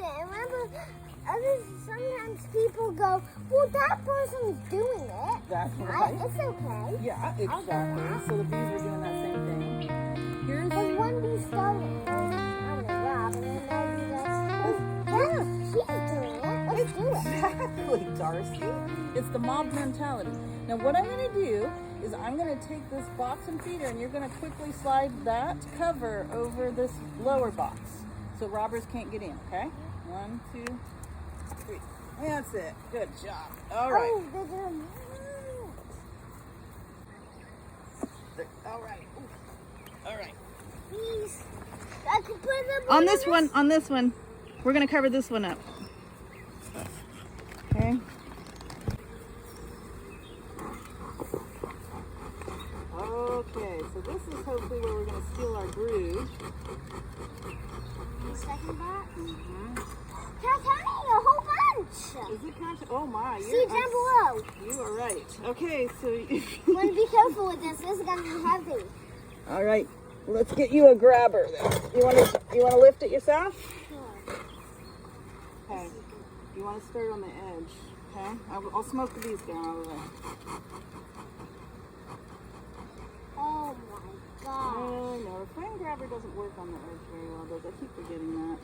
it. Remember, sometimes people go, well, that person's doing it. That's right. It's okay. Yeah, exactly. So the bees are doing that same thing. Here's Because one bee started, I'm going to rob, and then she's doing it. Let's do it. exactly, Darcy. It's the mob mentality. Now what I'm going to do is I'm going to take this box and feeder, and you're going to quickly slide that cover over this lower box so robbers can't get in, okay? 1, 2, 3. That's it. Good job. All right. Oh, they're doing it. All right. Ooh. All right. Please. I can put them On this one. We're going to cover this one up. Okay. Okay, so this is hopefully where we're going to steal our brood. The second box? That's honey, a whole bunch. Is it kind of, oh my. See down below. You are right. Okay, so. You want to be careful with this. This is going to be heavy. All right, let's get you a grabber then. You want to lift it yourself? Sure. Okay. You want to start on the edge. Okay. I'll smoke the bees down all the way. Oh my god. Oh no, the frame grabber doesn't work on the edge very well, does it? I keep forgetting that.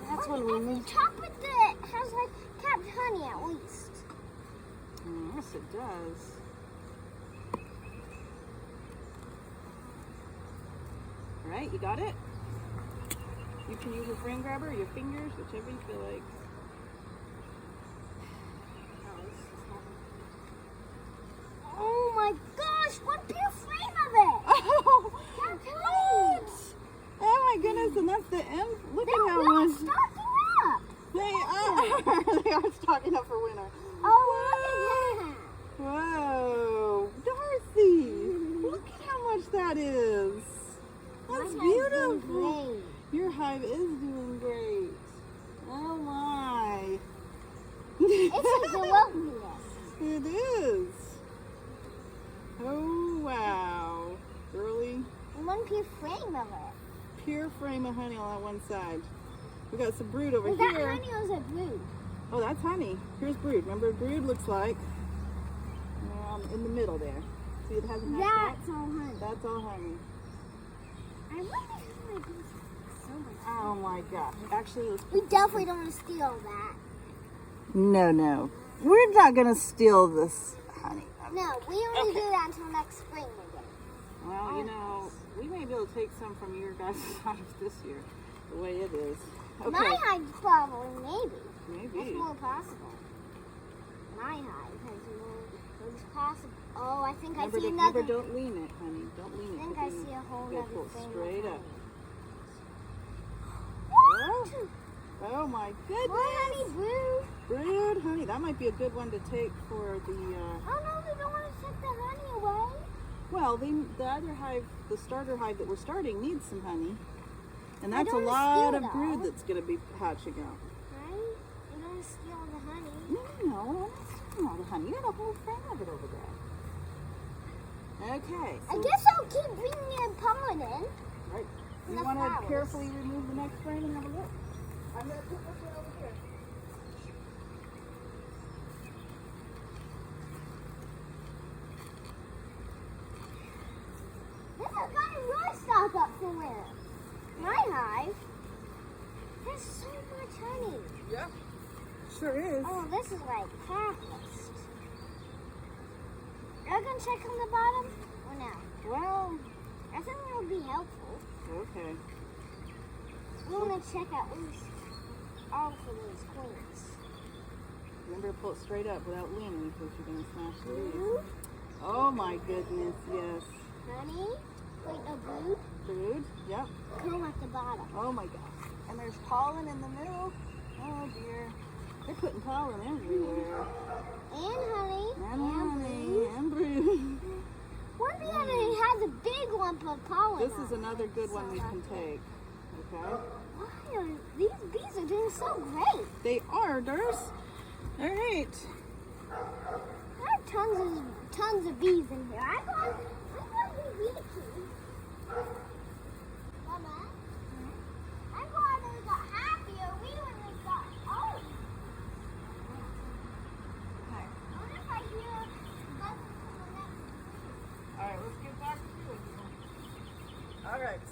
That's when we need. Top of it has like capped honey at least. Yes, it does. All right, you got it? You can use your frame grabber or your fingers, whichever you feel like. Oh my gosh, what pure frame of it! Oh, That's what? honey. Oh my goodness, and that's the end. Look They're at how really much. stocking up. They are stocking up for winter. Oh, look at that. Whoa, Darcy, look at how much that is. That's beautiful. Your hive is doing great. Oh my. It's a glorious. It is. Oh wow. Really? And one pure frame of it. Pure frame of honey on that one side. We got some brood over Was here. that honey or was it brood? Oh, that's honey. Here's brood. Remember what brood looks like? In the middle there. See, it hasn't hatched That's all honey. That's all honey. I wonder how my bees so much. Oh my gosh. Actually, let's We definitely don't want to steal that. No. We're not going to steal this honey. No, we only do that until next spring again. Well, you know, we may be able to take some from your guys' hive this year, the way it is. Okay. My hive probably, maybe. Maybe. It's more possible. My hive has more things possible. Oh, I think I see another. Remember, don't lean it, honey. Don't lean it. I think I see a whole Good, other pull thing. straight up. What? Oh my More goodness. honey brood. Brood honey. That might be a good one to take for the, Oh no, we don't want to take the honey away. well, the other hive, the starter hive that we're starting needs some honey. And I that's a don't wanna lot steal of brood that. that's going to be hatching out. Right? We don't want to steal the honey. No, I'm not stealing all the honey. You got a whole frame of it over there. Okay. I So, guess I'll keep bringing in pollen in. right. and You the want to flowers. carefully remove the next frame and have a look. I'm going to put this one over here. This is gotten really stock up for winter. My hive has so much honey. Yeah. Sure is. Oh, this is like fabulous. Are you going to check on the bottom or no? Well, I think that would be helpful. okay. We want to check at least all for those queens. Remember to pull it straight up without leaning because you're going to smash the leaves. Brood, Oh my goodness, yes. honey, wait, no brood, Brood, yep. comb at the bottom. Oh my gosh. And there's pollen in the middle. Oh dear. They're putting pollen everywhere. And honey. And honey brood. and brood. One thing that it has a big lump of pollen. This is on it. another good one we can take. Okay? Why are these bees are doing so great? They are, Durs. All right. There are tons of bees in here. I'm going to be beaky. Mama, I'm going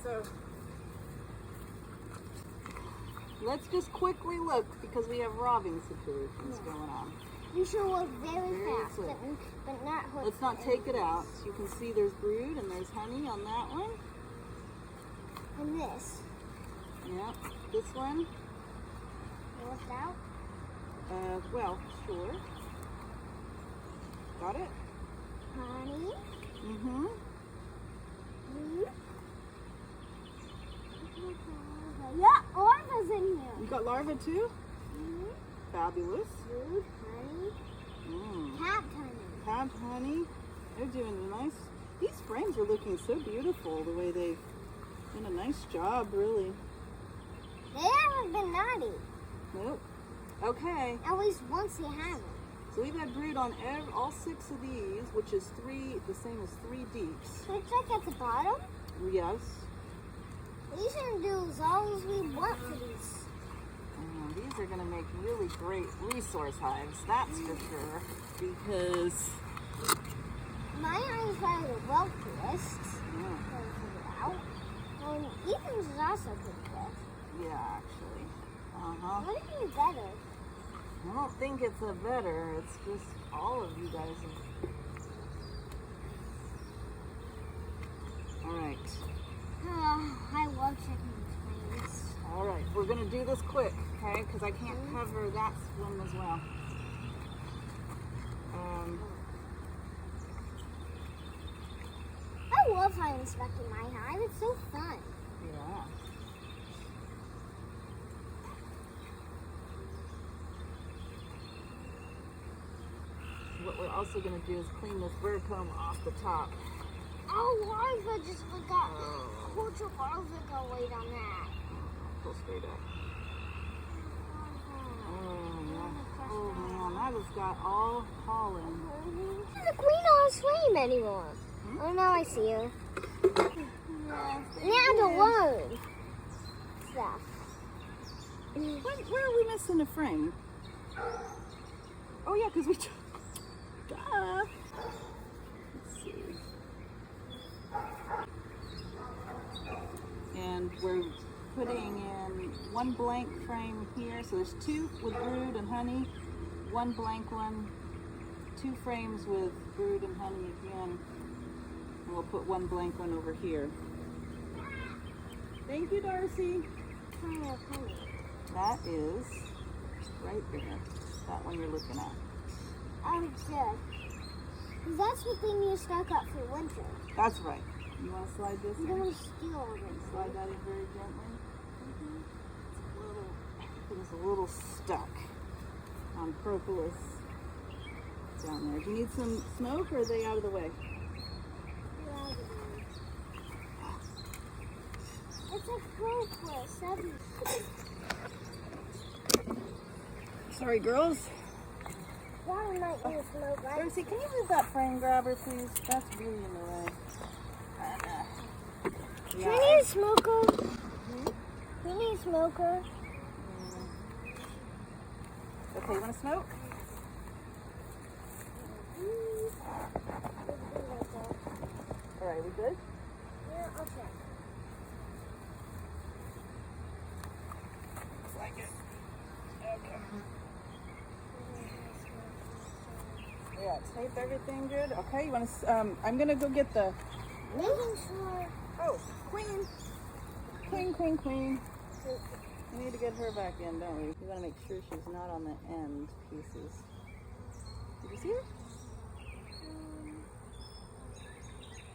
So let's just quickly look because we have robbing situations going on. You should look very fast, quick. but not hurt. Let's not take it out. So you can see there's brood and there's honey on that one. And this. Yep. This one. Left out. Well, sure. Got it? Honey. Mm-hmm. Brood. Yeah, larva's in here. You got larva too? Mm-hmm. Fabulous. Brood, honey, Mm. capped honey. Capped honey. They're doing a nice. These frames are looking so beautiful. The way they've done a nice job, really. They haven't been naughty. Nope. Okay. At least once they haven't. So we've had brood on all 6 of these, which is the same as 3 deeps. So it's like at the bottom. Yes. We should do as all as we want for these. These are going to make really great resource hives, that's for sure. Because My hives are the wealthiest. yeah, Out. And Ethan's is also pretty good. yeah, actually. What if you better? I don't think it's a better. It's just all of you guys have. All right. I love checking these frames. All right. We're going to do this quick, okay? Because I can't cover that one as well. I love hive inspecting my hive. It's so fun. Yeah. What we're also going to do is clean this bird comb off the top. Oh, larva just got a bunch of larva go wait on that. Pull straight up. Oh man, that has got all pollen. The queen on a flame anymore. Oh, now I see her. Now to learn stuff. Where are we missing a frame? Oh yeah, because we. Duh. Let's see. And we're putting in 1 blank frame here. So there's 2 with brood and honey, 1 blank one, 2 frames with brood and honey again. And we'll put 1 blank one over here. Thank you, Darcy. That is right there. That one you're looking at. Oh, good. 'Cause that's what they need to stock up for winter. That's right. You want to slide this You in? don't want to steal all of it. Slide that in very gently. It's a little stuck on propolis down there. Do you need some smoke or are they out of the way? It's a propolis. Sorry, girls. Water might be a smoke, right? Darcy, can you move that frame grabber, please? That's really in the way. Do you need a smoker? Do you need a smoker? Okay, you want to smoke? All right, we good? Yeah, I'll check. Looks like it. Okay. Yeah, tape everything good. Okay, you want to? I'm gonna go get the. Making sure. Oh, queen. Queen, queen, queen. We need to get her back in, don't we? We want to make sure she's not on the end pieces. Did you see her?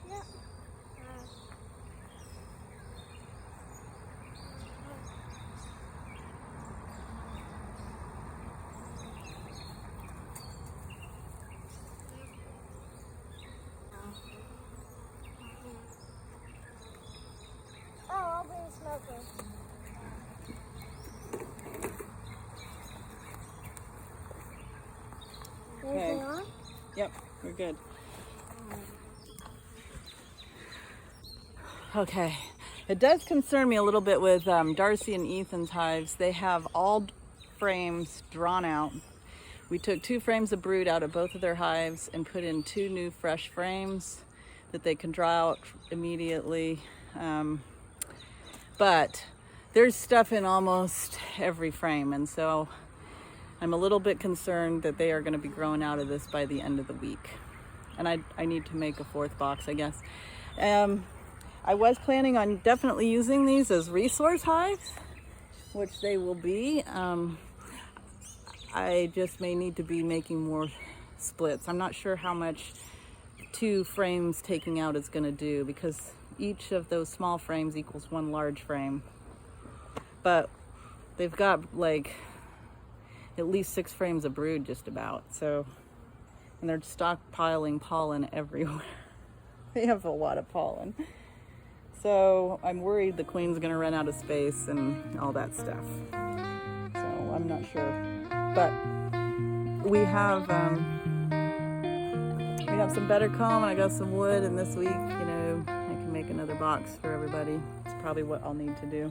Yep. Oh, I'll bring a smoker. Okay. Anything on? Yep, we're good. Okay, it does concern me a little bit with Darcy and Ethan's hives. They have all frames drawn out. We took 2 frames of brood out of both of their hives and put in 2 new fresh frames that they can draw out immediately. but there's stuff in almost every frame, and so I'm a little bit concerned that they are going to be growing out of this by the end of the week. And I need to make a fourth box, I guess. I was planning on definitely using these as resource hives, which they will be. I just may need to be making more splits. I'm not sure how much 2 frames taking out is going to do, because each of those small frames equals 1 large frame. But they've got like at least 6 frames of brood just about. So, and they're stockpiling pollen everywhere. They have a lot of pollen. So I'm worried the queen's gonna run out of space and all that stuff. So I'm not sure. But we have some better comb, and I got some wood, and this week, I can make another box for everybody. It's probably what I'll need to do.